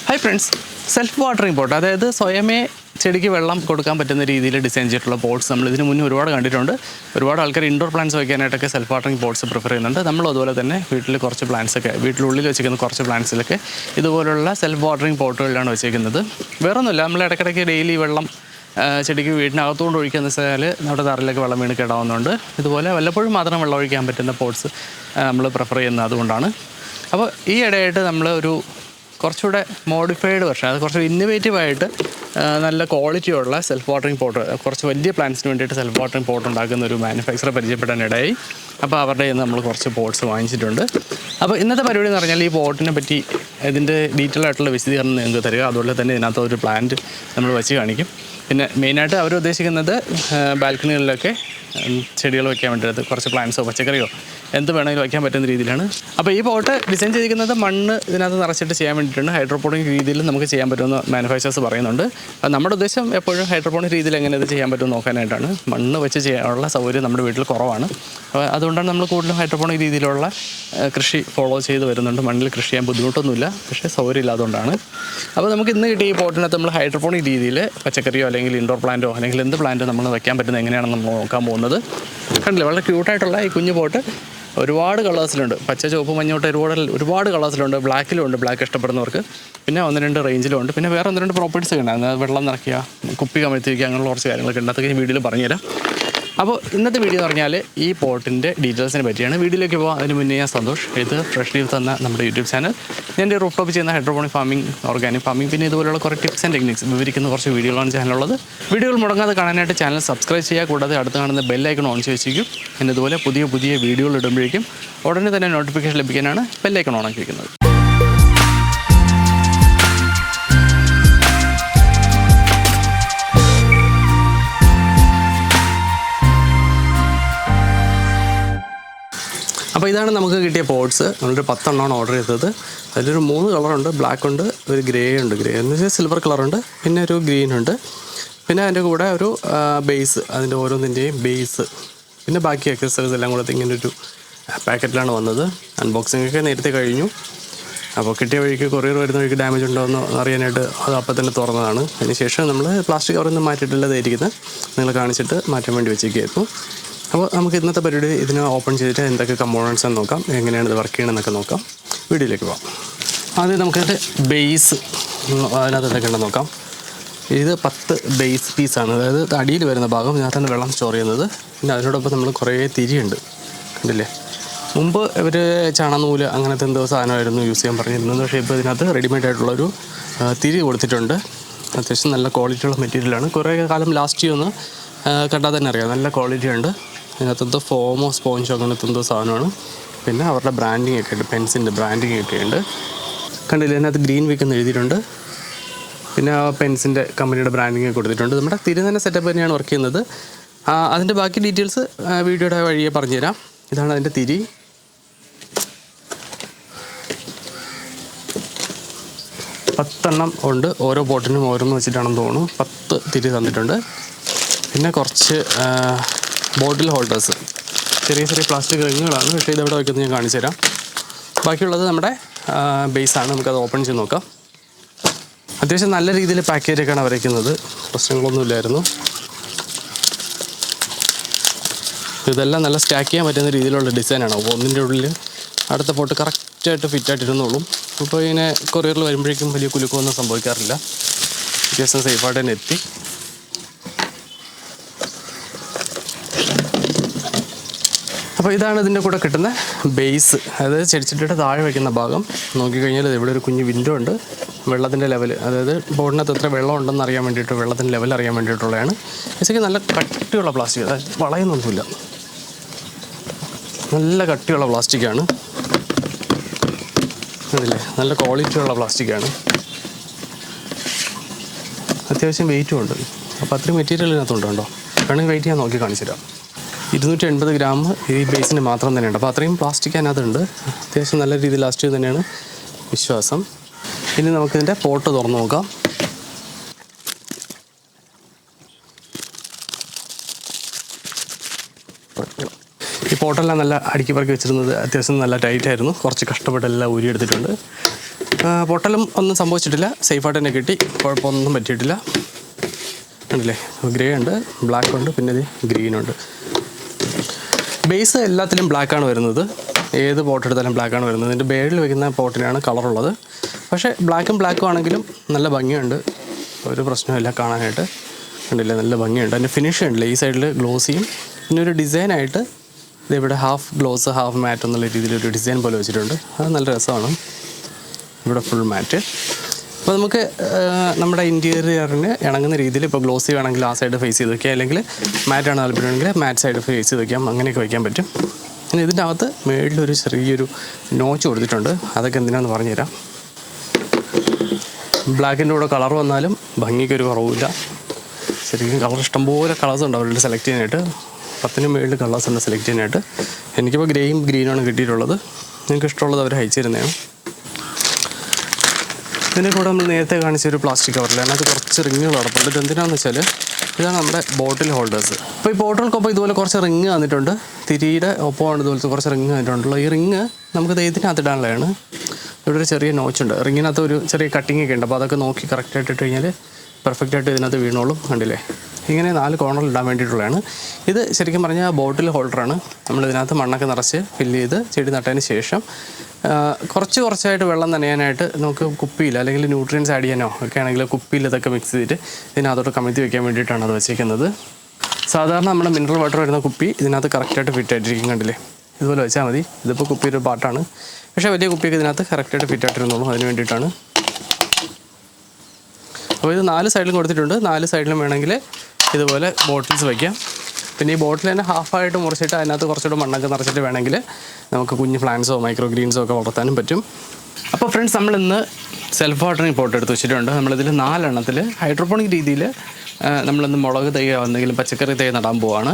Hi friends, self watering pot, അതായത് സ്വയമേ ചെടിക്ക് വെള്ളം കൊടുക്കാൻ പറ്റുന്ന രീതിയിൽ ഡിസൈൻ ചെയ്തിട്ടുള്ള പോട്ട്സ് നമ്മൾ ഇതിന് മുന്നേ ഒരുപാട് കണ്ടിട്ടുണ്ട്. ഒരുപാട് ആൾക്കാർ ഇൻഡോർ പ്ലാന്റ്സ് വയ്ക്കാനായിട്ടൊക്കെ സെൽഫ് വാട്ടറിംഗ് പോട്ട്സ് പ്രിഫർ ചെയ്യുന്നുണ്ട്. നമ്മൾ അതുപോലെ തന്നെ വീട്ടിൽ കുറച്ച് പ്ലാന്റ്സൊക്കെ വീട്ടിലുള്ളിൽ വെച്ചിരിക്കുന്ന കുറച്ച് പ്ലാന്റ്സിലൊക്കെ ഇതുപോലുള്ള സെൽഫ് വാട്ടറിംഗ് പോട്ടുകളിലാണ് വെച്ചിരിക്കുന്നത്. വേറൊന്നുമില്ല, നമ്മൾ ഇടയ്ക്കിടയ്ക്ക് ഡെയിലി വെള്ളം ചെടിക്ക് വീടിനകത്തുകൊണ്ട് ഒഴിക്കുക എന്ന് വെച്ചാൽ നമ്മുടെ തറയിലേക്ക് വെള്ളം വീണ് കേടാവുന്നുണ്ട്. ഇതുപോലെ വല്ലപ്പോഴും മാത്രം വെള്ളം ഒഴിക്കാൻ പറ്റുന്ന പോട്ട്സ് നമ്മൾ പ്രിഫർ ചെയ്യുന്നത് അതുകൊണ്ടാണ്. അപ്പോൾ ഈ ഇടയായിട്ട് നമ്മൾ ഒരു കുറച്ചുകൂടെ മോഡിഫൈഡ് വെർഷൻ, അത് കുറച്ച് ഇന്നോവേറ്റീവായിട്ട് നല്ല ക്വാളിറ്റിയുള്ള സെൽഫ് വാട്ടറിംഗ് പോട്ട്, കുറച്ച് വലിയ പ്ലാന്റ്സിന് വേണ്ടിയിട്ട് സെൽഫ് വാട്ടറിംഗ് പോട്ട് ഉണ്ടാക്കുന്ന ഒരു മാനുഫാക്ചറെ പരിചയപ്പെടാനിടയായി. അപ്പോൾ അവരുടെ നിന്ന് നമ്മൾ കുറച്ച് പോട്ട്സ് വാങ്ങിച്ചിട്ടുണ്ട്. അപ്പോൾ ഇന്നത്തെ പരിപാടി എന്ന് പറഞ്ഞാൽ ഈ പോട്ടിനെ പറ്റി ഇതിൻ്റെ ഡീറ്റെയിൽ ആയിട്ടുള്ള വിശദീകരണം നിങ്ങൾക്ക് തരിക. അതുപോലെ തന്നെ ഇതിനകത്ത് ഒരു പ്ലാന്റ് നമ്മൾ വെച്ച് കാണിക്കും. പിന്നെ മെയിനായിട്ട് അവർ ഉദ്ദേശിക്കുന്നത് ബാൽക്കണികളിലൊക്കെ ചെടികൾ വയ്ക്കാൻ വേണ്ടിയിട്ട് കുറച്ച് പ്ലാന്റ്സോ പച്ചക്കറിയോ എന്ത് വേണമെങ്കിലും വയ്ക്കാൻ പറ്റുന്ന രീതിയിലാണ്. അപ്പോൾ ഈ പോട്ട് ഡിസൈൻ ചെയ്തിരിക്കുന്നത് മണ്ണ് ഇതിനകത്ത് നിറച്ചിട്ട് ചെയ്യാൻ വേണ്ടിയിട്ടുണ്ട്. ഹൈഡ്രോപോണിക് രീതിയിൽ നമുക്ക് ചെയ്യാൻ പറ്റുമെന്ന് മാനുഫാക്ചേഴ്സ് പറയുന്നുണ്ട്. അപ്പോൾ നമ്മുടെ ഉദ്ദേശം എപ്പോഴും ഹൈഡ്രോപോണിക് രീതിയിൽ എങ്ങനെ ഇത് ചെയ്യാൻ പറ്റുമെന്ന് നോക്കാനായിട്ടാണ്. മണ്ണ് വെച്ച് ചെയ്യാനുള്ള സൗകര്യം നമ്മുടെ വീട്ടിൽ കുറവാണ്. അപ്പോൾ അതുകൊണ്ടാണ് നമ്മൾ കൂടുതലും ഹൈഡ്രോപോണിക് രീതിയിലുള്ള കൃഷി ഫോളോ ചെയ്ത് വരുന്നുണ്ട്. മണ്ണിൽ കൃഷി ചെയ്യാൻ ബുദ്ധിമുട്ടൊന്നുമില്ല, പക്ഷേ സൗകര്യം ഇല്ലാത്തതുകൊണ്ടാണ്. അപ്പോൾ നമുക്ക് ഇന്ന് കിട്ടിയ ഈ പോട്ടിനകത്ത് നമ്മൾ ഹൈഡ്രോപോണിക് രീതിയിൽ പച്ചക്കറിയോ അല്ലെങ്കിൽ ഇൻഡോർ പ്ലാന്റോ അല്ലെങ്കിൽ എന്ത് പ്ലാന്റോ നമ്മൾ വയ്ക്കാൻ പറ്റുന്നത് എങ്ങനെയാണെന്ന് നമ്മൾ നോക്കാൻ പോകുന്നത്. കണ്ടില്ലേ, വളരെ ക്യൂട്ടായിട്ടുള്ള ഈ കുഞ്ഞു പോട്ട് ഒരുപാട് കളേഴ്സിലുണ്ട്. പച്ച, ചുവപ്പ്, മഞ്ഞോട്ട് ഒരുപാട് കളേഴ്സിലുണ്ട്. ബ്ലാക്കിലുണ്ട്, ബ്ലാക്ക് ഇഷ്ടപ്പെടുന്നവർക്ക്. പിന്നെ 1-2 റേഞ്ചിലുണ്ട്. പിന്നെ വേറെ 1-2 പ്രോപ്പർട്ടീസ് ഒക്കെ ഉണ്ട്. വെള്ളം നിറയ്ക്കുക, കുപ്പി കമഴ്ത്തി വയ്ക്കുക, അങ്ങനെയുള്ള കുറച്ച് കാര്യങ്ങളൊക്കെ ഉണ്ട്. അതൊക്കെ ഈ വീഡിയോയിൽ പറഞ്ഞുതരാം. അപ്പോൾ ഇന്നത്തെ വീഡിയോ എന്ന് പറഞ്ഞാൽ ഈ പോട്ടിൻ്റെ ഡീറ്റെയിൽസിനെ പറ്റിയാണ്. വീഡിയോയിലേക്ക് പോകാം. അതിന് മുന്നേ ഞാൻ സന്തോഷ്, ഇത് ഫ്രഷ് ലീവ് തന്ന നമ്മുടെ യൂട്യൂബ് ചാനൽ. ഞാൻ എൻ്റെ റൂഫ് ടോപ്പ് ചെയ്യുന്ന ഹൈഡ്രോപോണിക് ഫാമിംഗ്, ഓർഗാനിക് ഫാമിംഗ്, പിന്നെ ഇതുപോലുള്ള കുറേ ടിപ്സ് ആൻഡ് ടെക്നിക്സ് വിവരിക്കുന്ന കുറച്ച് വീഡിയോകളാണ് ചാനലുള്ളത്. വീഡിയോകൾ മുടങ്ങാതെ കാണാനായിട്ട് ചാനൽ സബ്സ്ക്രൈബ് ചെയ്യുക. കൂടാതെ അടുത്ത് കാണുന്ന ബെല്ലൈക്കൺ ഓൺ ചെയ്ത് വെച്ചിരിക്കും. പിന്നെ ഇതുപോലെ പുതിയ വീഡിയോകൾ ഇടുമ്പോഴേക്കും ഉടനെ തന്നെ നോട്ടിഫിക്കേഷൻ ലഭിക്കാനാണ് ബെല്ലൈക്കൺ ഓൺ ആക്കി വയ്ക്കുന്നത്. അപ്പോൾ ഇതാണ് നമുക്ക് കിട്ടിയ പോട്ട്സ്. നമ്മളൊരു 10 എണ്ണമാണ് ഓർഡർ ചെയ്തത്. അതിലൊരു 3 കളറുണ്ട്. ബ്ലാക്ക് ഉണ്ട്, ഒരു ഗ്രേ ഉണ്ട്. ഗ്രേ എന്ന് വെച്ചാൽ സിൽവർ കളറുണ്ട്, പിന്നെ ഒരു ഗ്രീൻ ഉണ്ട്, പിന്നെ അതിൻ്റെ കൂടെ ഒരു ബേസ്, അതിൻ്റെ ഓരോന്നിൻ്റെയും ബേസ്, പിന്നെ ബാക്കി എക്സസറീസ് എല്ലാം കൂടെ ഇങ്ങനെ ഒരു പാക്കറ്റിലാണ് വന്നത്. അൺബോക്സിംഗ് ഒക്കെ നേരത്തെ കഴിഞ്ഞു. അപ്പോൾ കിട്ടിയ വഴിക്ക് കൊറിയർ വരുന്ന വഴിക്ക് ഡാമേജ് ഉണ്ടോ എന്ന് അറിയാനായിട്ട് അത് അപ്പം തന്നെ തുറന്നതാണ്. അതിന് ശേഷം നമ്മൾ പ്ലാസ്റ്റിക് കവറിൽ നിന്ന് മാറ്റിയിട്ടുള്ളതായിരിക്കുന്നത് നിങ്ങൾ കാണിച്ചിട്ട് മാറ്റാൻ വേണ്ടി വെച്ചിരിക്കുകയായിരുന്നു. അപ്പോൾ നമുക്ക് ഇന്നത്തെ പരിപാടി ഇതിനെ ഓപ്പൺ ചെയ്തിട്ട് എന്തൊക്കെ കമ്പോണൻസ് എന്ന് നോക്കാം, എങ്ങനെയാണ് ഇത് വർക്ക് ചെയ്യണമെന്നൊക്കെ നോക്കാം. വീഡിയോയിലേക്ക് പോകാം. ആദ്യം നമുക്കതിൻ്റെ ബേസ് അതിനകത്ത് എന്തൊക്കെ ഉണ്ടെന്ന് നോക്കാം. ഇത് 10 ബേസ് പീസാണ്, അതായത് അടിയിൽ വരുന്ന ഭാഗം ഇതിനകത്താണ് വെള്ളം സ്റ്റോർ ചെയ്യുന്നത്. പിന്നെ അതിനോടൊപ്പം നമ്മൾ കുറേ തിരിയുണ്ട്, കണ്ടില്ലേ. മുമ്പ് ഇവർ ചണനൂല് അങ്ങനത്തെ എന്തോ സാധനമായിരുന്നു യൂസ് ചെയ്യാൻ പറഞ്ഞിരുന്നത്. പക്ഷേ ഇപ്പോൾ ഇതിനകത്ത് റെഡിമെയ്ഡ് ആയിട്ടുള്ളൊരു തിരി കൊടുത്തിട്ടുണ്ട്. അത്യാവശ്യം നല്ല ക്വാളിറ്റിയുള്ള മെറ്റീരിയലാണ്. കുറേ കാലം ലാസ്റ്റ് ചെയ്യുമെന്ന് കണ്ടാൽ തന്നെ അറിയാം. നല്ല ക്വാളിറ്റി ഉണ്ട്. ഇതിനകത്തെന്തോ ഫോമോ സ്പോഞ്ചോ അങ്ങനത്തെ എന്തോ സാധനമാണ്. പിന്നെ അവരുടെ ബ്രാൻഡിങ് ഒക്കെ ഉണ്ട്, പെൻസിൻ്റെ ബ്രാൻഡിങ് ഒക്കെ ഉണ്ട്. കണ്ടില്ലേ, ഇതിനകത്ത് ഗ്രീൻ വീക്ക് എന്ന് എഴുതിയിട്ടുണ്ട്. പിന്നെ ആ പെൻസിൻ്റെ കമ്പനിയുടെ ബ്രാൻഡിങ് കൊടുത്തിട്ടുണ്ട്. നമ്മുടെ തിരി തന്നെ സെറ്റപ്പ് തന്നെയാണ് വർക്ക് ചെയ്യുന്നത്. അതിൻ്റെ ബാക്കി ഡീറ്റെയിൽസ് വീഡിയോയുടെ വഴിയെ പറഞ്ഞുതരാം. ഇതാണ് അതിൻ്റെ തിരി. പത്തെണ്ണം ഉണ്ട്. ഓരോ പോട്ടിനും ഓരോന്ന് വെച്ചിട്ടാണെന്ന് തോന്നുന്നു. 10 തിരി തന്നിട്ടുണ്ട്. പിന്നെ കുറച്ച് ബോട്ടിൽ ഹോൾഡേഴ്സ്, ചെറിയ പ്ലാസ്റ്റിക് റിങ്ങുകളാണ്. പക്ഷേ ഇതെവിടെ വയ്ക്കുന്നത് ഞാൻ കാണിച്ചു തരാം. ബാക്കിയുള്ളത് നമ്മുടെ ബേസാണ്. നമുക്കത് ഓപ്പൺ ചെയ്ത് നോക്കാം. അത്യാവശ്യം നല്ല രീതിയിൽ പാക്ക് ചെയ്തൊക്കെയാണ് വരയ്ക്കുന്നത്. പ്രശ്നങ്ങളൊന്നുമില്ലായിരുന്നു. ഇതെല്ലാം നല്ല സ്റ്റാക്ക് ചെയ്യാൻ പറ്റുന്ന രീതിയിലുള്ള ഡിസൈനാണ്. അപ്പോൾ ഒന്നിൻ്റെ ഉള്ളിൽ അടുത്ത പോട്ട് കറക്റ്റായിട്ട് ഫിറ്റായിട്ടിരുന്നുള്ളൂ. ഇപ്പോൾ ഇങ്ങനെ കൊറിയറിൽ വരുമ്പോഴേക്കും വലിയ കുലുക്കമൊന്നും സംഭവിക്കാറില്ല. അത്യാവശ്യം സേഫായിട്ട് തന്നെ എത്തി. അപ്പോൾ ഇതാണ് ഇതിൻ്റെ കൂടെ കിട്ടുന്ന ബേസ്, അതായത് ചെടിച്ചട്ടിയുടെ താഴെ വയ്ക്കുന്ന ഭാഗം. നോക്കിക്കഴിഞ്ഞാൽ ഇവിടെ ഒരു കുഞ്ഞ് വിൻഡോ ഉണ്ട്. വെള്ളത്തിൻ്റെ ലെവൽ, അതായത് ബോർഡിനകത്ത് എത്ര വെള്ളം ഉണ്ടെന്ന് അറിയാൻ വേണ്ടിയിട്ട്, വെള്ളത്തിൻ്റെ ലെവൽ അറിയാൻ വേണ്ടിയിട്ടുള്ളതാണ്. ശരിക്കും നല്ല കട്ടിയുള്ള പ്ലാസ്റ്റിക്, അതായത് വളയുന്നൊന്നുമില്ല. നല്ല കട്ടിയുള്ള പ്ലാസ്റ്റിക്കാണ്. അതില്ലേ, നല്ല ക്വാളിറ്റിയുള്ള പ്ലാസ്റ്റിക്കാണ്. അത്യാവശ്യം വെയിറ്റും ഉണ്ട്. അപ്പോൾ അത്രയും മെറ്റീരിയൽ ഇതിനകത്തുണ്ട്. കേട്ടോ, വേണമെങ്കിൽ വെയിറ്റ് ചെയ്യാൻ നോക്കി കാണിച്ചു തരാം. 280 ഗ്രാം ഈ ബേസിന് മാത്രം തന്നെയുണ്ട്. അപ്പോൾ അത്രയും പ്ലാസ്റ്റിക് അതിനകത്തുണ്ട്. അത്യാവശ്യം നല്ല രീതിയിൽ ലാസ്റ്റ് ചെയ്ത് തന്നെയാണ് വിശ്വാസം. ഇനി നമുക്കിതിൻ്റെ പോട്ട് തുറന്ന് നോക്കാം. ഈ പോട്ടെല്ലാം നല്ല അടുക്കി പറക്കി വെച്ചിരുന്നത് അത്യാവശ്യം നല്ല ടൈറ്റായിരുന്നു. കുറച്ച് കഷ്ടപ്പെട്ടെല്ലാം ഊരിയെടുത്തിട്ടുണ്ട്. പൊട്ടലും ഒന്നും സംഭവിച്ചിട്ടില്ല, സേഫായിട്ട് തന്നെ കിട്ടി, കുഴപ്പമൊന്നും പറ്റിയിട്ടില്ല. ഉണ്ടല്ലേ, ഗ്രേ ഉണ്ട്, ബ്ലാക്ക് ഉണ്ട്, പിന്നെ ഇത് ഗ്രീനുണ്ട്. ബേസ് എല്ലാത്തിലും ബ്ലാക്കാണ് വരുന്നത്, ഏത് പോട്ട് എടുത്താലും ബ്ലാക്കാണ് വരുന്നത്. ഇതിൻ്റെ ബേഡിൽ വയ്ക്കുന്ന പോട്ടിനാണ് കളറുള്ളത്. പക്ഷേ ബ്ലാക്കും ആണെങ്കിലും നല്ല ഭംഗിയുണ്ട്, ഒരു പ്രശ്നമില്ല കാണാനായിട്ട്. ഉണ്ടല്ലേ, നല്ല ഭംഗിയുണ്ട്. അതിൻ്റെ ഫിനിഷ് ഉണ്ടല്ലേ, ഈ സൈഡിൽ ഗ്ലോസിയും പിന്നെ ഒരു ഡിസൈനായിട്ട് ഇതിവിടെ ഹാഫ് ഗ്ലോസ് ഹാഫ് മാറ്റ് എന്നുള്ള രീതിയിലൊരു ഡിസൈൻ പോലെ വെച്ചിട്ടുണ്ട്. അത് നല്ല രസമാണ്. ഇവിടെ ഫുൾ മാറ്റ്. അപ്പോൾ നമുക്ക് നമ്മുടെ ഇൻറ്റീരിയറിന് ഇണങ്ങുന്ന രീതിയിൽ ഇപ്പോൾ ഗ്ലോസി വേണമെങ്കിൽ ആ സൈഡ് ഫേസ് ചെയ്ത് വയ്ക്കാം, അല്ലെങ്കിൽ മാറ്റാണ് താല്പര്യമാണെങ്കിൽ മാറ്റ് സൈഡ് ഫേസ് ചെയ്ത് വയ്ക്കാം, അങ്ങനെയൊക്കെ വയ്ക്കാൻ പറ്റും. പിന്നെ ഇതിൻ്റെ അകത്ത് മേളിലൊരു ചെറിയൊരു നോച്ച് കൊടുത്തിട്ടുണ്ട്, അതൊക്കെ എന്തിനാണെന്ന് പറഞ്ഞുതരാം. ബ്ലാക്കിൻ്റെ കൂടെ കളർ വന്നാലും ഭംഗിക്കൊരു കുറവില്ല. ശരിക്കും കളർ ഇഷ്ടംപോലെ കളേഴ്സ് ഉണ്ട് അവരുടെ സെലക്ട് ചെയ്യാനായിട്ട്, 10 മേളിൽ കളേഴ്സ് ഉണ്ട് സെലക്ട് ചെയ്യാനായിട്ട്. എനിക്കിപ്പോൾ ഗ്രേയും ഗ്രീനുമാണ് കിട്ടിയിട്ടുള്ളത്, നിങ്ങൾക്ക് ഇഷ്ടമുള്ളത് അവർ അയച്ചു തരുന്നതാണ്. ഇതിൻ്റെ കൂടെ നമ്മൾ നേരത്തെ കാണിച്ചൊരു പ്ലാസ്റ്റിക് കവറിൽ അതിനകത്ത് കുറച്ച് റിങ്ങുകൾ കിടപ്പുണ്ട്. ഇത് എന്തിനാണെന്ന് വെച്ചാൽ ഇതാണ് നമ്മുടെ ബോട്ടിൽ ഹോൾഡേഴ്സ്. അപ്പോൾ ഈ ബോട്ടിൽക്കൊപ്പം ഇതുപോലെ കുറച്ച് റിങ് വന്നിട്ടുണ്ട്, തിരിയുടെ ഒപ്പമാണ് ഇതുപോലത്തെ കുറച്ച് റിങ് വന്നിട്ടുണ്ടല്ലോ. ഈ റിങ് നമുക്ക് ഇതിനകത്ത് ഇടാനുള്ളതാണ്. ഇവിടെ ഒരു ചെറിയ നോച്ചുണ്ട്, റിങ്ങിനകത്ത് ഒരു ചെറിയ കട്ടിങ് ഒക്കെ ഉണ്ട്, അപ്പോൾ അതൊക്കെ നോക്കി കറക്റ്റായിട്ട് ഇട്ട് കഴിഞ്ഞാൽ പെർഫെക്റ്റായിട്ട് ഇതിനകത്ത് വീണോളും. കണ്ടില്ലേ, ഇങ്ങനെ 4 കോർണറിൽ ഇടാൻ വേണ്ടിയിട്ടുള്ളതാണ്. ഇത് ശരിക്കും പറഞ്ഞാൽ ബോട്ടിൽ ഹോൾഡറാണ്. നമ്മളിതിനകത്ത് മണ്ണൊക്കെ നിറച്ച് ഫില്ല് ചെയ്ത് ചെടി നട്ടതിന് ശേഷം കുറച്ചായിട്ട് വെള്ളം നനയാനായിട്ട് നമുക്ക് കുപ്പിയിൽ അല്ലെങ്കിൽ ന്യൂട്രിയൻസ് ആഡ് ചെയ്യാനോ ഒക്കെ ആണെങ്കിൽ കുപ്പിയിൽ ഇതൊക്കെ മിക്സ് ചെയ്തിട്ട് ഇതിനകത്തോട്ട് കമഴ്ത്തി വയ്ക്കാൻ വേണ്ടിയിട്ടാണ് അത് വെച്ചേക്കുന്നത്. സാധാരണ നമ്മുടെ മിനറൽ വാട്ടർ വരുന്ന കുപ്പി ഇതിനകത്ത് കറക്റ്റായിട്ട് ഫിറ്റ് ആയിട്ടിരിക്കും. കണ്ടില്ലേ, ഇതുപോലെ വെച്ചാൽ മതി. ഇതിപ്പോൾ കുപ്പി ഒരു പാട്ടാണ്, പക്ഷേ വലിയ കുപ്പിയൊക്കെ ഇതിനകത്ത് കറക്റ്റായിട്ട് ഫിറ്റ് ആയിട്ടിരുന്നുള്ളൂ, അതിന് വേണ്ടിയിട്ടാണ്. അപ്പോൾ ഇത് 4 സൈഡിലും കൊടുത്തിട്ടുണ്ട്. 4 സൈഡിലും വേണമെങ്കിൽ ഇതുപോലെ ബോട്ടിൽസ് വയ്ക്കാം. പിന്നെ ഈ ബോട്ടിൽ തന്നെ ഹാഫായിട്ട് മുറിച്ചിട്ട് അതിനകത്ത് കുറച്ചുകൂടെ മണ്ണൊക്കെ നിറച്ചിട്ട് വേണമെങ്കിൽ നമുക്ക് കുഞ്ഞ് പ്ലാന്റ്സോ മൈക്രോ ഗ്രീൻസോ ഒക്കെ വളർത്താനും പറ്റും. അപ്പോൾ ഫ്രണ്ട്സ്, നമ്മളിന്ന് സെൽഫ് വാട്ടറിങ് പോട്ട് എടുത്ത് വെച്ചിട്ടുണ്ട്. നമ്മളിതിൽ 4 എണ്ണത്തിൽ ഹൈഡ്രോപോണിക് രീതിയിൽ നമ്മളിന്ന് മുളക് തൈ എന്തെങ്കിലും പച്ചക്കറി തൈ നടാൻ പോവാണ്.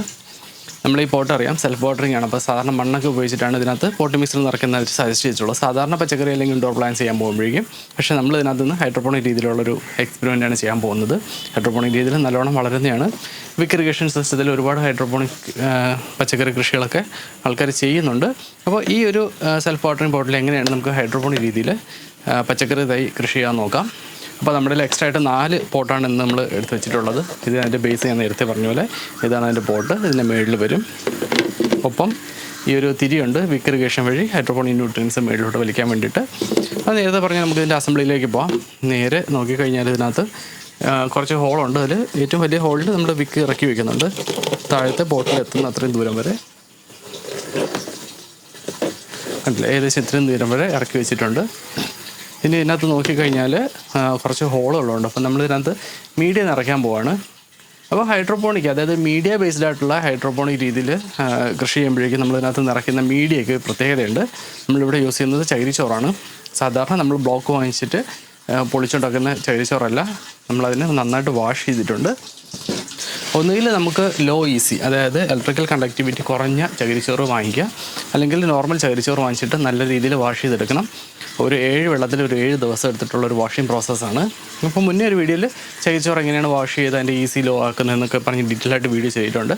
നമ്മൾ ഈ പോട്ട് അറിയാം സെൽഫ് വാട്ടറിങ് ആണ്. അപ്പോൾ സാധാരണ മണ്ണൊക്കെ ഉപയോഗിച്ചിട്ടാണ് ഇതിനകത്ത് പോട്ട് മിക്സിൽ നിറയ്ക്കുന്നവർ സജസ്റ്റ് ചെയ്തിട്ടുള്ളത്, സാധാരണ പച്ചക്കറി അല്ലെങ്കിൽ ഇൻഡോർ പ്ലാന്റ്സ് ചെയ്യാൻ പോകുമ്പോഴേക്കും. പക്ഷേ നമ്മൾ ഇതിനകത്ത് നിന്ന് ഹൈഡ്രോപോണിക് രീതിയിലുള്ളൊരു എക്സ്പെരിമെൻ്റാണ് ചെയ്യാൻ പോകുന്നത്. ഹൈഡ്രോപോണിക് രീതിയിൽ നല്ലോണം വളരുന്നതാണ്. വിക്ക് ഇറിഗേഷൻ സിസ്റ്റത്തിൽ ഒരുപാട് ഹൈഡ്രോപോണിക് പച്ചക്കറി കൃഷികളൊക്കെ ആൾക്കാർ ചെയ്യുന്നുണ്ട്. അപ്പോൾ ഈ ഒരു സെൽഫ് വാട്ടറിങ് പോട്ടിൽ എങ്ങനെയാണ് നമുക്ക് ഹൈഡ്രോപോണിക് രീതിയിൽ പച്ചക്കറി തൈ കൃഷി ചെയ്യാൻ നോക്കാം. അപ്പോൾ നമ്മുടെ എക്സ്ട്രാ ആയിട്ട് 4 പോട്ടാണ് ഇന്ന് നമ്മൾ എടുത്ത് വെച്ചിട്ടുള്ളത്. ഇത് അതിൻ്റെ ബേസ് ഞാൻ നേരത്തെ പറഞ്ഞ പോലെ ഇതാണ് അതിൻ്റെ പോട്ട്, ഇതിൻ്റെ മേളിൽ വരും. ഒപ്പം ഈ ഒരു തിരിയുണ്ട്, വിക്ക് ഇറിഗേഷൻ വഴി ഹൈഡ്രോപോണിക് ന്യൂട്രിയൻസ് മേളിലോട്ട് വലിക്കാൻ വേണ്ടിയിട്ട്. അത് നേരത്തെ പറഞ്ഞാൽ നമുക്ക് ഇതിൻ്റെ അസംബ്ലിയിലേക്ക് പോകാം. നേരെ നോക്കിക്കഴിഞ്ഞാൽ ഇതിനകത്ത് കുറച്ച് ഹോളുണ്ട്. അതിൽ ഏറ്റവും വലിയ ഹോളിൽ നമ്മൾ വിക്ക് ഇറക്കി വയ്ക്കുന്നുണ്ട്, താഴത്തെ പോട്ടിൽ എത്തുന്ന അത്രയും ദൂരം വരെ. കണ്ടില്ല, ഏകദേശം ഇത്രയും ദൂരം വരെ ഇറക്കി വെച്ചിട്ടുണ്ട്. ഇനി ഇതിനകത്ത് നോക്കിക്കഴിഞ്ഞാൽ കുറച്ച് ഹോളുകളുണ്ട്. അപ്പം നമ്മൾ ഇതിനകത്ത് മീഡിയ നിറയ്ക്കാൻ പോവാണ്. അപ്പോൾ ഹൈഡ്രോപോണിക്, അതായത് മീഡിയ ബേസ്ഡ് ആയിട്ടുള്ള ഹൈഡ്രോപോണിക് രീതിയിൽ കൃഷി ചെയ്യുമ്പോഴേക്കും നമ്മൾ ഇതിനകത്ത് നിറയ്ക്കുന്ന മീഡിയയ്ക്ക് പ്രത്യേകതയുണ്ട്. നമ്മളിവിടെ യൂസ് ചെയ്യുന്നത് ചകിരിച്ചോറാണ്. സാധാരണ നമ്മൾ ബ്ലോക്ക് വാങ്ങിച്ചിട്ട് പൊളിച്ചുണ്ടാക്കുന്ന ചകിരിച്ചോറല്ല, നമ്മളതിനെ നന്നായിട്ട് വാഷ് ചെയ്തിട്ടുണ്ട്. ഒന്നുകിൽ നമുക്ക് ലോ ഈസി, അതായത് ഇലക്ട്രിക്കൽ കണ്ടക്ടിവിറ്റി കുറഞ്ഞ ചകിരിച്ചോറ് വാങ്ങിക്കുക, അല്ലെങ്കിൽ നോർമൽ ചകിരിച്ചോറ് വാങ്ങിച്ചിട്ട് നല്ല രീതിയിൽ വാഷ് ചെയ്തെടുക്കണം. ഒരു 7 വെള്ളത്തിൽ ഒരു 7 ദിവസം എടുത്തിട്ടുള്ള ഒരു വാഷിംഗ് പ്രോസസ്സാണ്. അപ്പോൾ മുന്നേ ഒരു വീഡിയോയിൽ ചകിരിച്ചോറ് എങ്ങനെയാണ് വാഷ് ചെയ്ത് അതിൻ്റെ ഈസി ലോ ആക്കുന്നതെന്നൊക്കെ പറഞ്ഞ് ഡീറ്റെയിൽ ആയിട്ട് വീഡിയോ ചെയ്തിട്ടുണ്ട്.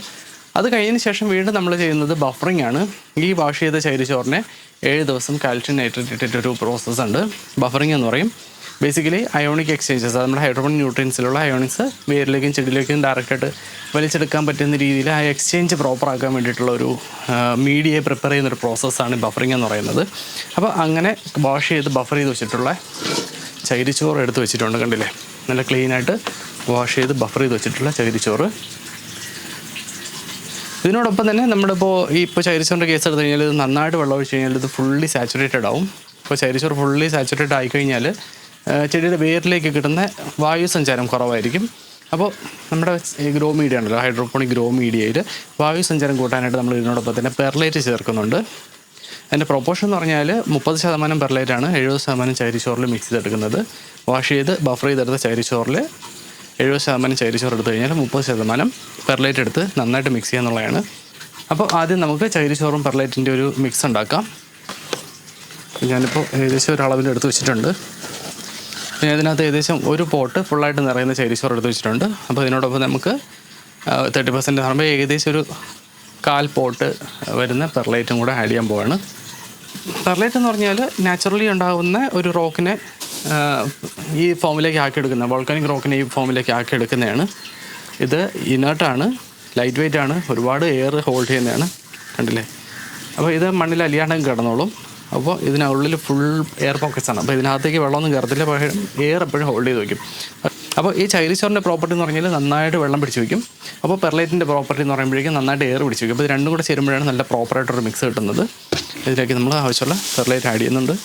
അത് കഴിഞ്ഞതിന് ശേഷം വീണ്ടും നമ്മൾ ചെയ്യുന്നത് ബഫറിംഗ് ആണ്. ഈ വാഷ് ചെയ്ത ചകിരിച്ചോറിനെ 7 ദിവസം കാൽഷ്യം നൈട്രേറ്റ് ഇട്ടിട്ടൊരു പ്രോസസ്സുണ്ട്, ബഫറിംഗ് എന്ന് പറയും. ബേസിക്കലി അയോണിക് എക്സ്ചേഞ്ചസ്, അത് നമ്മുടെ ഹൈഡ്രോപോണിക് ന്യൂട്രിയൻസിലുള്ള അയോണിക്സ് വേരിലേക്കും ചെടിയിലേക്കും ഡയറക്റ്റായിട്ട് വലിച്ചെടുക്കാൻ പറ്റുന്ന രീതിയിൽ ആ എക്സ്ചേഞ്ച് പ്രോപ്പർ ആക്കാൻ വേണ്ടിയിട്ടുള്ള ഒരു മീഡിയയെ പ്രിപ്പയർ ചെയ്യുന്നൊരു പ്രോസസ്സാണ് ബഫറിംഗ് എന്ന് പറയുന്നത്. അപ്പോൾ അങ്ങനെ വാഷ് ചെയ്ത് ബഫർ ചെയ്ത് വെച്ചിട്ടുള്ള ചകിരിച്ചോറ് എടുത്ത് വെച്ചിട്ടുണ്ട്. കണ്ടില്ലേ, നല്ല ക്ലീനായിട്ട് വാഷ് ചെയ്ത് ബഫർ ചെയ്ത് വെച്ചിട്ടുള്ള ചകിരിച്ചോറ്. ഇതിനോടൊപ്പം തന്നെ നമ്മളിപ്പോൾ ഇപ്പോൾ ചകിരിച്ചോറിൻ്റെ കേസ് എടുത്ത് കഴിഞ്ഞാൽ ഇത് നന്നായിട്ട് വെള്ളം ഒഴിച്ച് കഴിഞ്ഞാൽ ഇത് ഫുള്ളി സാച്ചുറേറ്റഡ് ആവും. ഇപ്പോൾ ചകിരിച്ചോറ് ഫുള്ളി സാച്ചുറേറ്റഡ് ആയിക്കഴിഞ്ഞാൽ ചെടിയുടെ വേരിലേക്ക് കിട്ടുന്ന വായു സഞ്ചാരം കുറവായിരിക്കും. അപ്പോൾ നമ്മുടെ ഗ്രോ മീഡിയ ഉണ്ടല്ലോ, ഹൈഡ്രോപോണിക് ഗ്രോ മീഡിയയിൽ വായു സഞ്ചാരം കൂട്ടാനായിട്ട് നമ്മൾ ഇതിനോടൊപ്പം തന്നെ പെർലൈറ്റ് ചേർക്കുന്നുണ്ട്. അതിൻ്റെ പ്രൊപ്പോർഷൻ എന്ന് പറഞ്ഞാൽ 30% പെർലൈറ്റാണ്, 70% ചകിരിച്ചോറിൽ മിക്സ് ചെയ്തെടുക്കുന്നത്. വാഷ് ചെയ്ത് ബഫർ ചെയ്തെടുത്ത ചകിരിച്ചോറിൽ 70% ചകിരിച്ചോറ് എടുത്തു കഴിഞ്ഞാൽ 30% പെർലൈറ്റ് എടുത്ത് നന്നായിട്ട് മിക്സ് ചെയ്യുക എന്നുള്ളതാണ്. അപ്പോൾ ആദ്യം നമുക്ക് ചകിരിച്ചോറും പെർലൈറ്റിൻ്റെ ഒരു മിക്സ് ഉണ്ടാക്കാം. ഞാനിപ്പോൾ ഏകദേശം ഒരളവിൽ എടുത്ത് വെച്ചിട്ടുണ്ട്. പിന്നെ ഇതിനകത്ത് ഏകദേശം ഒരു പോട്ട് ഫുള്ളായിട്ട് നിറയുന്ന ചകിരിച്ചോറ് എടുത്ത് വെച്ചിട്ടുണ്ട്. അപ്പോൾ ഇതിനോടൊപ്പം നമുക്ക് 30% പറയുമ്പോൾ ഏകദേശം ഒരു 1/4 പോട്ട് വരുന്ന പെർലൈറ്റും കൂടെ ആഡ് ചെയ്യാൻ പോവാണ്. പെർലൈറ്റ് എന്ന് പറഞ്ഞാൽ നാച്ചുറലി ഉണ്ടാകുന്ന ഒരു റോക്കിനെ ഈ ഫോമിലേക്ക് ആക്കിയെടുക്കുന്നത്, വോൾക്കാനിക് റോക്കിനെ ഈ ഫോമിലേക്ക് ആക്കിയെടുക്കുന്നതാണ്. ഇത് ഇനേർട്ടാണ്, ലൈറ്റ് വെയിറ്റ് ആണ്, ഒരുപാട് എയർ ഹോൾഡ് ചെയ്യുന്നതാണ്, കണ്ടില്ലേ. അപ്പോൾ ഇത് മണ്ണിൽ അലിയാണ്ടങ്ങ് കിടന്നോളും. അപ്പോൾ ഇതിനുള്ളിൽ ഫുൾ എയർ പോക്കറ്റ്സ് ആണ്. അപ്പോൾ ഇതിനകത്തേക്ക് വെള്ളമൊന്നും കയറത്തില്ല, പക്ഷേ എയർ എപ്പോഴും ഹോൾഡ് ചെയ്ത് വയ്ക്കും. അപ്പോൾ ഈ ചൈനീസ് പ്രോപ്പർട്ടി എന്ന് പറഞ്ഞാൽ നന്നായിട്ട് വെള്ളം പിടിച്ച് വയ്ക്കും. അപ്പോൾ പെർലൈറ്റിൻ്റെ പ്രോപ്പർട്ടി എന്ന് പറയുമ്പോഴേക്കും നന്നായിട്ട് എയർ പിടിച്ച് വയ്ക്കും. അപ്പോൾ ഇത് രണ്ടും കൂടെ ചേരുമ്പോഴാണ് നല്ല പ്രോപ്പറായിട്ടൊരു മിക്സ് കിട്ടുന്നത്. ഇതിലേക്ക് നമ്മൾ ആവശ്യമുള്ള പെർലൈറ്റ് ആഡ് ചെയ്യുന്നുണ്ട്.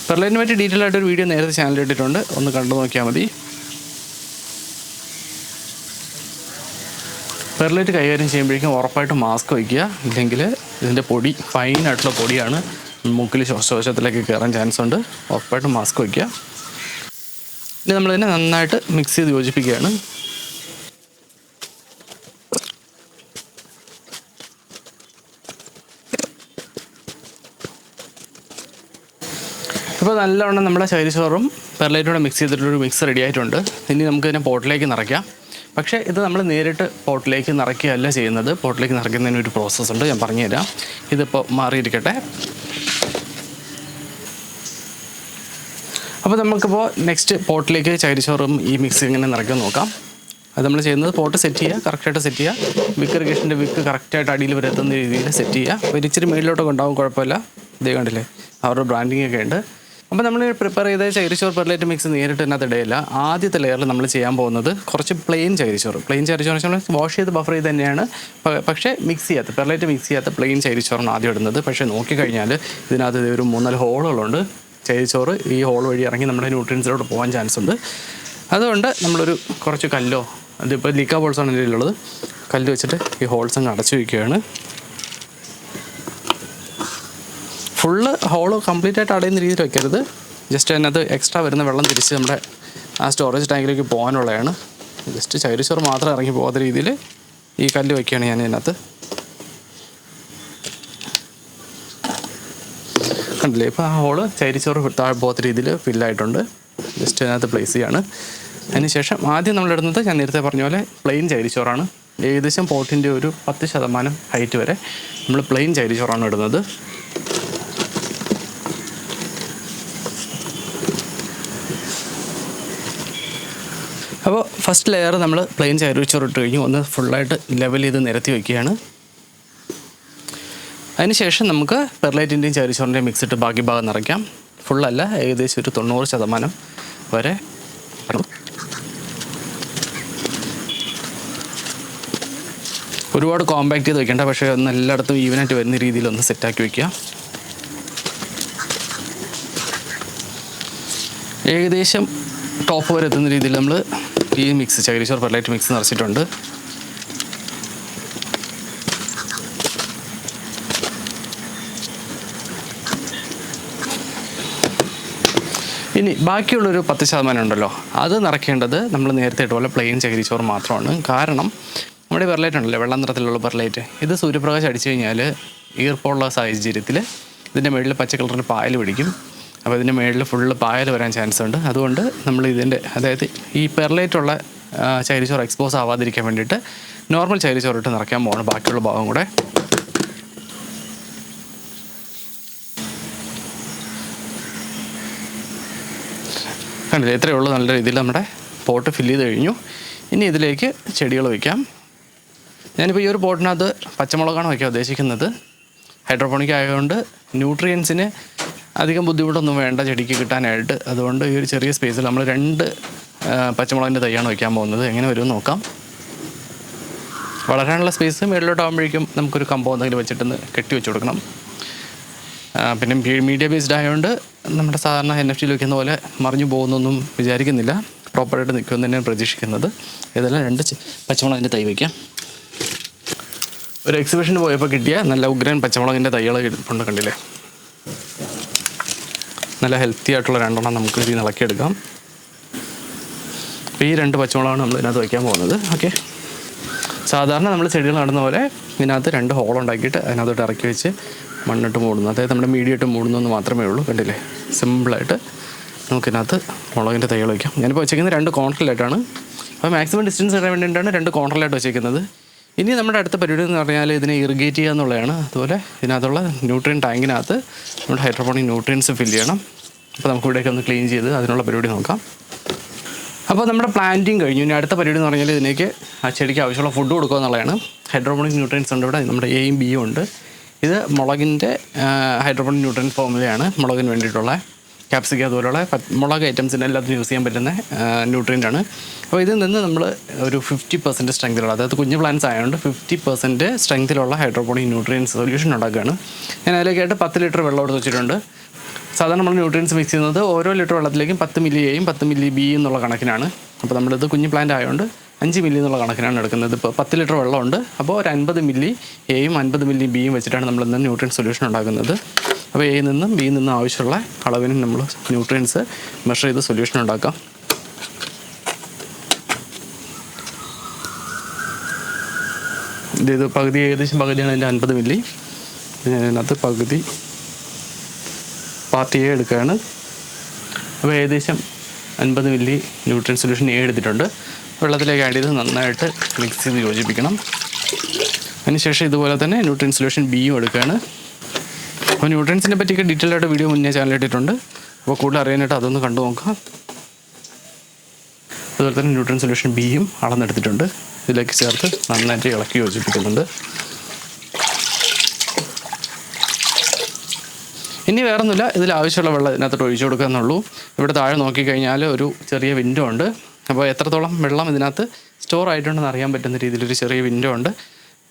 പെർലൈറ്റിനെ പറ്റി ഡീറ്റെയിൽ ആയിട്ടൊരു വീഡിയോ നേരത്തെ ചാനലിൽ ഇട്ടിട്ടുണ്ട്, ഒന്ന് കണ്ടു നോക്കിയാൽ മതി. പെർലൈറ്റ് കൈകാര്യം ചെയ്യുമ്പോഴേക്കും ഉറപ്പായിട്ട് മാസ്ക് വയ്ക്കുക, ഇല്ലെങ്കിൽ ഇതിൻ്റെ പൊടി ഫൈനായിട്ടുള്ള പൊടിയാണ്, മൂക്കിൽ ശ്വാസകോശത്തിലേക്ക് കയറാൻ ചാൻസ് ഉണ്ട്. ഉറപ്പായിട്ട് മാസ്ക് വയ്ക്കുക. ഇനി നമ്മളിതിനെ നന്നായിട്ട് മിക്സ് ചെയ്ത് യോജിപ്പിക്കുകയാണ്. ഇപ്പോൾ നല്ലവണ്ണം നമ്മുടെ ചകിരിച്ചോറും പെർലൈറ്റോടെ മിക്സ് ചെയ്തിട്ടൊരു മിക്സ് റെഡി ആയിട്ടുണ്ട്. ഇനി നമുക്കിതിനെ പോട്ടിലേക്ക് നിറയ്ക്കാം. പക്ഷേ ഇത് നമ്മൾ നേരിട്ട് പോട്ടിലേക്ക് നിറയ്ക്കുകയല്ല ചെയ്യുന്നത്. പോട്ടിലേക്ക് നിറയ്ക്കുന്നതിനൊരു പ്രോസസ്സുണ്ട്, ഞാൻ പറഞ്ഞുതരാം. ഇതിപ്പോൾ മാറിയിരിക്കട്ടെ. അപ്പോൾ നമുക്കിപ്പോൾ നെക്സ്റ്റ് പോട്ടിലേക്ക് ചകിരിച്ചോറും ഈ മിക്സ് ഇങ്ങനെ നിറയ്ക്കാൻ നോക്കാം. അത് നമ്മൾ ചെയ്യുന്നത് പോട്ട് സെറ്റ് ചെയ്യുക, കറക്റ്റായിട്ട് സെറ്റ് ചെയ്യുക. വിക്ക് ഇറിഗേഷൻ്റെ വിക്ക് കറക്റ്റായിട്ട് അടിയിൽ വരെത്തുന്ന രീതിയിൽ സെറ്റ് ചെയ്യുക. ഒരു ഇച്ചിരി മേളിലോട്ടൊക്കെ ഉണ്ടാവും, കുഴപ്പമില്ല. ഇതേ കണ്ടില്ലേ, അവരുടെ ബ്രാൻഡിങ് ഒക്കെ ഉണ്ട്. അപ്പോൾ നമ്മൾ പ്രിപ്പയർ ചെയ്ത ചകിരിച്ചോറ് പെർലൈറ്റ് മിക്സ് നേരിട്ട് ഇതിനകത്ത് ഇടയില്ല. ആദ്യത്തെ ലെയറിൽ നമ്മൾ ചെയ്യാൻ പോകുന്നത് കുറച്ച് പ്ലെയിൻ ചകിരിച്ചോറ് നമ്മൾ വാഷ് ചെയ്ത് ബഫർ ചെയ്ത് തന്നെയാണ്, പക്ഷേ മിക്സ് ചെയ്യാത്ത പെർലൈറ്റ് മിക്സ് ചെയ്യാത്ത പ്ലെയിൻ ചകിരിച്ചോറാണ് ആദ്യം ഇടുന്നത്. പക്ഷേ നോക്കിക്കഴിഞ്ഞാൽ ഇതിനകത്ത് ഒരു 3-4 ഹോളുകളുണ്ട്. ചകിരിച്ചോറ് ഈ ഹോൾ വഴി ഇറങ്ങി നമ്മുടെ ന്യൂട്രിയൻസിലോട്ട് പോകാൻ ചാൻസ് ഉണ്ട്. അതുകൊണ്ട് നമ്മളൊരു കുറച്ച് കല്ലോ, അതിപ്പോൾ ലീക്ക ബോൾസാണ് ഇതിലുള്ളത്, കല്ല് വെച്ചിട്ട് ഈ ഹോൾസ് അങ്ങ് അടച്ചു വയ്ക്കുകയാണ്. ഫുള്ള് ഹോള് കംപ്ലീറ്റ് ആയിട്ട് അടയുന്ന രീതിയിൽ വയ്ക്കരുത്. ജസ്റ്റ് അതിനകത്ത് എക്സ്ട്രാ വരുന്ന വെള്ളം തിരിച്ച് നമ്മുടെ ആ സ്റ്റോറേജ് ടാങ്കിലേക്ക് പോകാനുള്ളതാണ്. ജസ്റ്റ് ചകിരിച്ചോറ് മാത്രം ഇറങ്ങി പോകാത്ത രീതിയിൽ ഈ കല്ല് വയ്ക്കുകയാണ് ഞാൻ ഇതിനകത്ത്. കണ്ടില്ലേ, ഇപ്പോൾ ആ ഹോള് ചകിരിച്ചോറ് താഴെ പോകാത്ത രീതിയിൽ ഫില്ലായിട്ടുണ്ട്. ജസ്റ്റ് അതിനകത്ത് പ്ലേസ് ചെയ്യാണ്. അതിനുശേഷം ആദ്യം നമ്മളിടുന്നത് ഞാൻ നേരത്തെ പറഞ്ഞ പോലെ പ്ലെയിൻ ചകിരിച്ചോറാണ്. ഏകദേശം പോട്ടിൻ്റെ ഒരു 10% ഹൈറ്റ് വരെ നമ്മൾ പ്ലെയിൻ ചകിരിച്ചോറാണ് ഇടുന്നത്. അപ്പോൾ ഫസ്റ്റ് ലെയർ നമ്മൾ പ്ലെയിൻ ചകിരിച്ചോറ് ഇട്ട് കഴിഞ്ഞു, ഒന്ന് ഫുള്ളായിട്ട് ലെവൽ ചെയ്ത് നിരത്തി വയ്ക്കുകയാണ്. അതിനുശേഷം നമുക്ക് പെർലൈറ്റിൻ്റെയും ചകിരിച്ചോറിൻ്റെയും മിക്സ് ഇട്ട് ബാക്കി ഭാഗം നിറയ്ക്കാം. ഫുള്ളല്ല, ഏകദേശം ഒരു 90% വരെ. ഒരുപാട് കോമ്പാക്ട് ചെയ്ത് വെക്കേണ്ട, പക്ഷേ ഒന്ന് എല്ലായിടത്തും ഈവനായിട്ട് വരുന്ന രീതിയിൽ ഒന്ന് സെറ്റാക്കി വയ്ക്കുക. ഏകദേശം ടോപ്പ് വരെ എത്തുന്ന രീതിയിൽ നമ്മൾ ഈ മിക്സ് ചകിരിച്ചോറ് പെർലൈറ്റ് മിക്സ് നിറച്ചിട്ടുണ്ട്. ഇനി ബാക്കിയുള്ളൊരു 10% ഉണ്ടല്ലോ, അത് നിറയ്ക്കേണ്ടത് നമ്മൾ നേരത്തെ ഇട്ട പോലെ പ്ലെയിൻ ചകിരിച്ചോറ് മാത്രമാണ്. കാരണം നമ്മുടെ പെർലൈറ്റ് ഉണ്ടല്ലോ, വെള്ളം നിറത്തിലുള്ള പെർലൈറ്റ്, ഇത് സൂര്യപ്രകാശം അടിച്ചു കഴിഞ്ഞാൽ ഈർപ്പമുള്ള സാഹചര്യത്തിൽ ഇതിൻ്റെ മുകളിൽ പച്ച കളറിന് പായൽ പിടിക്കും. അപ്പോൾ ഇതിൻ്റെ മുകളിൽ ഫുള്ള് പായൽ വരാൻ ചാൻസ് ഉണ്ട്. അതുകൊണ്ട് നമ്മൾ ഇതിൻ്റെ, അതായത് ഈ പെർലൈറ്റുള്ള ചകിരിച്ചോറ് എക്സ്പോസ് ആവാതിരിക്കാൻ വേണ്ടിയിട്ട് നോർമൽ ചകിരിച്ചോറ് ഇട്ട് നിറയ്ക്കാൻ പോകണം ബാക്കിയുള്ള ഭാഗം കൂടെ. കണ്ടില്ലേ, ഇത്രയേ ഉള്ളൂ. നല്ല രീതിയിൽ നമ്മുടെ പോട്ട് ഫില്ല് ചെയ്ത് കഴിഞ്ഞു. ഇനി ഇതിലേക്ക് ചെടികൾ വയ്ക്കാം. ഞാനിപ്പോൾ ഈ ഒരു പോട്ടിനകത്ത് പച്ചമുളകാണ് വയ്ക്കാൻ ഉദ്ദേശിക്കുന്നത്. ഹൈഡ്രോപോണിക് ആയതുകൊണ്ട് ന്യൂട്രിയൻസിന് അധികം ബുദ്ധിമുട്ടൊന്നും വേണ്ട ചെടിക്ക് കിട്ടാനായിട്ട്. അതുകൊണ്ട് ഈ ഒരു ചെറിയ സ്പേസിൽ നമ്മൾ 2 പച്ചമുളകിൻ്റെ തൈയാണ് വയ്ക്കാൻ പോകുന്നത്. എങ്ങനെ വരുമെന്ന് നോക്കാം. വളരാനുള്ള സ്പേസ് മേളിലോട്ടാകുമ്പോഴേക്കും നമുക്കൊരു കമ്പോ എന്തെങ്കിലും വെച്ചിട്ടൊന്ന് കെട്ടി വെച്ച് കൊടുക്കണം. പിന്നെ മീഡിയ ബേസ്ഡ് ആയതുകൊണ്ട് നമ്മുടെ സാധാരണ NFT വയ്ക്കുന്ന പോലെ മറിഞ്ഞു പോകുന്നൊന്നും വിചാരിക്കുന്നില്ല. പ്രോപ്പറായിട്ട് നിൽക്കുമെന്ന് തന്നെയാണ് പ്രതീക്ഷിക്കുന്നത്. ഏതെല്ലാം 2 പച്ചമുളകിൻ്റെ തൈ വയ്ക്കാം. ഒരു എക്സിബിഷന് പോയപ്പോൾ കിട്ടിയ നല്ല ഉഗ്രൻ പച്ചമുളകിൻ്റെ തൈകൾ കൊണ്ട് കണ്ടില്ലേ, നല്ല ഹെൽത്തി ആയിട്ടുള്ള 2 നമുക്ക് ഇതിൽ നിന്ന് ഇളക്കിയെടുക്കാം. അപ്പോൾ ഈ 2 പച്ചമുളകാണ് നമ്മൾ ഇതിനകത്ത് വയ്ക്കാൻ പോകുന്നത്. ഓക്കെ, സാധാരണ നമ്മൾ ചെടികൾ നടുന്ന പോലെ ഇതിനകത്ത് 2 ഹോൾ ഉണ്ടാക്കിയിട്ട് അതിനകത്തോട്ട് ഇറക്കി വെച്ച് മണ്ണിട്ട് മൂടുന്നു. അതായത് നമ്മുടെ മീഡിയമായിട്ട് മൂടുന്നതെന്ന് മാത്രമേ ഉള്ളൂ. കണ്ടില്ലേ, സിമ്പിളായിട്ട് നമുക്കിതിനകത്ത് മുളകിൻ്റെ തൈകൾ വയ്ക്കാം. ഞാനിപ്പോൾ വെച്ചേക്കുന്നത് 2 കോൺട്രലായിട്ടാണ്. അപ്പോൾ മാക്സിമം ഡിസ്റ്റൻസ് ഇടാൻ വേണ്ടിയിട്ടാണ് 2 കോൺട്രലായിട്ട് വെച്ചേക്കുന്നത്. ഇനി നമ്മുടെ അടുത്ത പരിപാടി എന്ന് പറഞ്ഞാൽ ഇതിനെ ഇറിഗേറ്റ് ചെയ്യുക എന്നുള്ളതാണ്. അതുപോലെ ഇതിനകത്തുള്ള ന്യൂട്രിയൻ ടാങ്കിനകത്ത് നമ്മുടെ ഹൈഡ്രോപോണിക് ന്യൂട്രിയൻസ് ഫില്ല് ചെയ്യണം. അപ്പോൾ നമുക്ക് ഇവിടെയൊക്കെ ഒന്ന് ക്ലീൻ ചെയ്ത് അതിനുള്ള പരിപാടി നോക്കാം. അപ്പോൾ നമ്മുടെ പ്ലാന്റിങ് കഴിഞ്ഞു. ഇനി അടുത്ത പരിപാടി എന്ന് പറഞ്ഞാൽ ഇതിലേക്ക് ആ ചെടിക്ക് ആവശ്യമുള്ള ഫുഡ് കൊടുക്കുക എന്നുള്ളതാണ്. ഹൈഡ്രോപോണിക് ന്യൂട്രിയൻസ് ഉണ്ട് ഇവിടെ. നമ്മുടെ എയും ബിയും ഉണ്ട്. ഇത് മുളകിൻ്റെ ഹൈഡ്രോപോണിക് ന്യൂട്രിയൻ ഫോമുലയാണ്. മുളകിന് വേണ്ടിയിട്ടുള്ള ക്യാപ്സിക്കം അതുപോലുള്ള മുളക് ഐറ്റംസിന് എല്ലാത്തിനും യൂസ് ചെയ്യാൻ പറ്റുന്ന ന്യൂട്രിയൻ്റാണ്. അപ്പോൾ ഇതിൽ നിന്ന് നമ്മൾ ഒരു 50% സ്ട്രെങ്തിലുള്ള, അതായത് കുഞ്ഞു പ്ലാന്റ്സ് ആയതുകൊണ്ട് 50% സ്ട്രെങ്തിലുള്ള ഹൈഡ്രോപോണിക് ന്യൂട്രിയൻസ് സൊല്യൂഷൻ ഉണ്ടാക്കുകയാണ്. ഞാൻ അതിലേക്കായിട്ട് 10 ലിറ്റർ വെള്ളം എടുത്ത് വെച്ചിട്ടുണ്ട്. സാധാരണ നമ്മൾ ന്യൂട്രിയൻസ് മിക്സ് ചെയ്യുന്നത് ഓരോ ലിറ്റർ വെള്ളത്തിലേക്കും 10 മില്ലി എയും 10 മില്ലി ബി എന്നുള്ള കണക്കിനാണ്. അപ്പോൾ നമ്മളിത് കുഞ്ഞു പ്ലാന്റ് ആയതുകൊണ്ട് 5 മില്ലി എന്നുള്ള കണക്കിനാണ് എടുക്കുന്നത്. ഇപ്പോൾ 10 ലിറ്റർ വെള്ളമുണ്ട്. അപ്പോൾ ഒരു 50 മില്ലി എയും 50 മില്ലി ബിയും വെച്ചിട്ടാണ് നമ്മൾ ഇന്ന് ന്യൂട്രിയൻ സൊല്യൂഷൻ ഉണ്ടാക്കുന്നത്. അപ്പോൾ എയിൽ നിന്നും ബിയിൽ നിന്നും ആവശ്യമുള്ള അളവിന് നമ്മൾ ന്യൂട്രിയൻസ് മെഷർ ചെയ്ത് സൊല്യൂഷൻ ഉണ്ടാക്കാം. ഇത് പകുതി, ഏകദേശം പകുതിയാണ് ഇതിൻ്റെ 50 മില്ലി. അതിനകത്ത് പകുതി പാർട്ട് എ എടുക്കുകയാണ്. അപ്പോൾ ഏകദേശം 50 മില്ലി ന്യൂട്രിയൻ സൊല്യൂഷൻ എ എടുത്തിട്ടുണ്ട്. വെള്ളത്തിലേക്ക് ആഡ് ചെയ്ത് നന്നായിട്ട് മിക്സ് ചെയ്ത് യോജിപ്പിക്കണം. അതിനുശേഷം ഇതുപോലെ തന്നെ ന്യൂട്രിയൻ സൊല്യൂഷൻ ബിയും എടുക്കുകയാണ്. അപ്പോൾ ന്യൂട്രിയൻസിനെ പറ്റിയൊക്കെ ഡീറ്റെയിൽ ആയിട്ട് വീഡിയോ മുന്നേ ചാനലിട്ടിട്ടുണ്ട്. അപ്പോൾ കൂടുതൽ അറിയാനായിട്ട് അതൊന്ന് കണ്ടു നോക്കാം. അതുപോലെ തന്നെ ന്യൂട്രിയൻ സൊല്യൂഷൻ ബിയും അളന്നെടുത്തിട്ടുണ്ട്. ഇതിലേക്ക് ചേർത്ത് നന്നായിട്ട് ഇളക്കി യോജിപ്പിക്കുന്നുണ്ട്. ഇനി വേറൊന്നുമില്ല, ഇതിൽ ആവശ്യമുള്ള വെള്ളം ഇതിനകത്തോട്ട് ഒഴിച്ചു കൊടുക്കുക എന്നുള്ളൂ. ഇവിടെ താഴെ നോക്കിക്കഴിഞ്ഞാൽ ഒരു ചെറിയ വിൻഡോ ഉണ്ട്. അപ്പോൾ എത്രത്തോളം വെള്ളം ഇതിനകത്ത് സ്റ്റോർ ആയിട്ടുണ്ടെന്ന് അറിയാൻ പറ്റുന്ന രീതിയിലൊരു ചെറിയ വിൻഡോ ഉണ്ട്.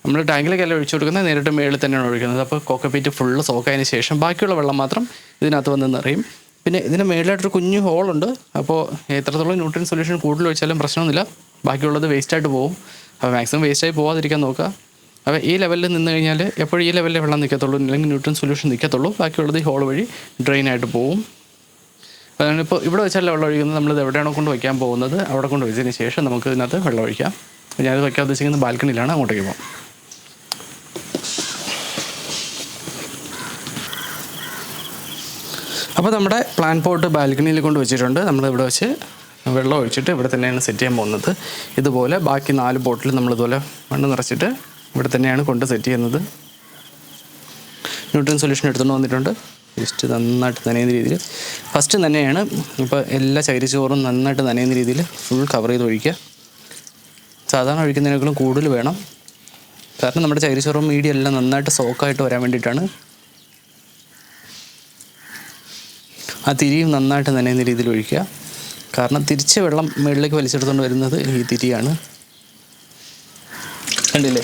നമ്മൾ ടാങ്കിലേക്കല്ല ഒഴിച്ചു കൊടുക്കുന്നത്, നേരിട്ട് മേളിൽ തന്നെയാണ് ഒഴിക്കുന്നത്. അപ്പോൾ കോക്കോപീറ്റ് ഫുള്ള് സോക്കായതിന് ശേഷം ബാക്കിയുള്ള വെള്ളം മാത്രം ഇതിനകത്ത് വന്ന് നിറയും. പിന്നെ ഇതിന് മേളിലായിട്ടൊരു കുഞ്ഞു ഹോളുണ്ട്. അപ്പോൾ എത്രത്തോളം ന്യൂട്രിയൻ സൊല്യൂഷൻ കൂടുതൽ ഒഴിച്ചാലും പ്രശ്നമൊന്നുമില്ല, ബാക്കിയുള്ളത് വേസ്റ്റായിട്ട് പോകും. അപ്പോൾ മാക്സിമം വേസ്റ്റായി പോകാതിരിക്കാൻ നോക്കുക. അപ്പോൾ ഈ ലെവലിൽ നിന്ന് കഴിഞ്ഞാൽ എപ്പോഴും ഈ ലെവലിൽ വെള്ളം നിൽക്കത്തുള്ളൂ, അല്ലെങ്കിൽ ന്യൂട്രിയൻ സൊല്യൂഷൻ നിൽക്കത്തുള്ളൂ. ബാക്കിയുള്ളത് ഈ ഹോൾ വഴി ഡ്രെയിനായിട്ട് പോകും. അപ്പോൾ ഇപ്പോൾ ഇവിടെ വെച്ചല്ല വെള്ളം ഒഴിക്കുന്നത്, നമ്മളിത് എവിടെയാണോ കൊണ്ട് വയ്ക്കാൻ പോകുന്നത് അവിടെ കൊണ്ട് വെച്ചതിന് ശേഷം നമുക്ക് ഇതിനകത്ത് വെള്ളം ഒഴിക്കാം. ഞാനത് വയ്ക്കാൻ ഉദ്ദേശിക്കുന്നത് ബാൽക്കണിയിലാണ്, അങ്ങോട്ടേക്ക് പോകാം. അപ്പോൾ നമ്മുടെ പ്ലാൻ പോട്ട് ബാൽക്കണിയിൽ കൊണ്ട് വെച്ചിട്ടുണ്ട്. നമ്മളിവിടെ വെച്ച് വെള്ളം ഒഴിച്ചിട്ട് ഇവിടെ തന്നെയാണ് സെറ്റ് ചെയ്യാൻ പോകുന്നത്. ഇതുപോലെ ബാക്കി 4 ബോട്ടിൽ നമ്മളിതുപോലെ മണ്ണ് നിറച്ചിട്ട് ഇവിടെ തന്നെയാണ് കൊണ്ട് സെറ്റ് ചെയ്യുന്നത്. ന്യൂട്രിയൻ സൊല്യൂഷൻ എടുത്തുകൊണ്ട് വന്നിട്ടുണ്ട്. ജസ്റ്റ് നന്നായിട്ട് നനയുന്ന രീതിയിൽ ഫസ്റ്റ് തന്നെയാണ്. ഇപ്പോൾ എല്ലാ ചകിരിച്ചോറും നന്നായിട്ട് നനയുന്ന രീതിയിൽ ഫുൾ കവർ ചെയ്ത് ഒഴിക്കുക. സാധാരണ ഒഴിക്കുന്നതിനേക്കാളും കൂടുതൽ വേണം, കാരണം നമ്മുടെ ചകിരിച്ചോറും മീഡിയം എല്ലാം നന്നായിട്ട് സോക്കായിട്ട് വരാൻ വേണ്ടിയിട്ടാണ്. ആ തിരിയും നന്നായിട്ട് നനയുന്ന രീതിയിൽ ഒഴിക്കുക. കാരണം തിരിച്ച് വെള്ളം മുകളിലേക്ക് വലിച്ചെടുത്തുകൊണ്ട് വരുന്നത് ഈ തിരിയാണ്. കണ്ടില്ലേ,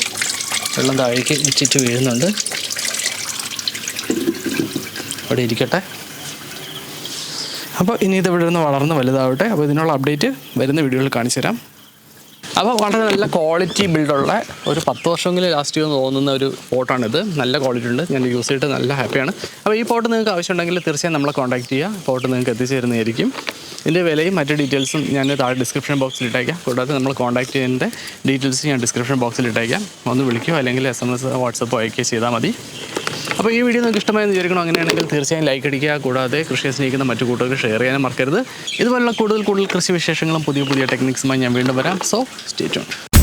വെള്ളം താഴേക്ക് ഇച്ചിട്ട് വീഴുന്നുണ്ട്. അവിടെ ഇരിക്കട്ടെ. അപ്പോൾ ഇനി ഇത് ഇവിടെ നിന്ന് വളർന്ന് വലുതാവട്ടെ. അപ്പോൾ ഇതിനുള്ള അപ്ഡേറ്റ് വരുന്ന വീഡിയോയിൽ കാണിച്ചു തരാം. അപ്പോൾ വളരെ നല്ല ക്വാളിറ്റി ബിൽഡുള്ള ഒരു 10 വർഷമെങ്കിലും ലാസ്റ്റ് ചെയ്യുമെന്ന് തോന്നുന്ന ഒരു പോട്ടാണിത്. നല്ല ക്വാളിറ്റി ഉണ്ട്, ഞാൻ യൂസ് ചെയ്തിട്ട് നല്ല ഹാപ്പിയാണ്. അപ്പോൾ ഈ പോട്ട് നിങ്ങൾക്ക് ആവശ്യമുണ്ടെങ്കിൽ തീർച്ചയായും നമ്മളെ കോൺടാക്ട് ചെയ്യുക. പോട്ട് നിങ്ങൾക്ക് എത്തിച്ചേരുന്നതായിരിക്കും. ഇതിൻ്റെ വിലയും മറ്റ് ഡീറ്റെയിൽസും ഞാൻ താഴെ ഡിസ്ക്രിപ്ഷൻ ബോക്സിൽ ഇട്ടേക്കാം. കൂടാതെ നമ്മൾ കോൺടാക്ട് ചെയ്യുന്നതിൻ്റെ ഡീറ്റെയിൽസ് ഞാൻ ഡിസ്ക്രിപ്ഷൻ ബോക്സിൽ ഇട്ടേക്കാം. ഒന്ന് വിളിക്കുകയോ അല്ലെങ്കിൽ SMS വാട്സപ്പോ അയക്കുകയോ ചെയ്താൽ മതി. അപ്പോൾ ഈ വീഡിയോ നിങ്ങൾക്ക് ഇഷ്ടമായെന്ന് വിചാരിക്കണം. അങ്ങനെയാണെങ്കിൽ തീർച്ചയായും ലൈക്ക് അടിക്കുക. കൂടാതെ കൃഷിയെ സ്നേഹിക്കുന്ന മറ്റു കൂട്ടുകാർക്ക് ഷെയർ ചെയ്യാനും മറക്കരുത്. ഇതുപോലുള്ള കൂടുതൽ കൃഷി വിശേഷങ്ങളും പുതിയ ടെക്നിക്സുമായി ഞാൻ വീണ്ടും വരാം. So stay tuned.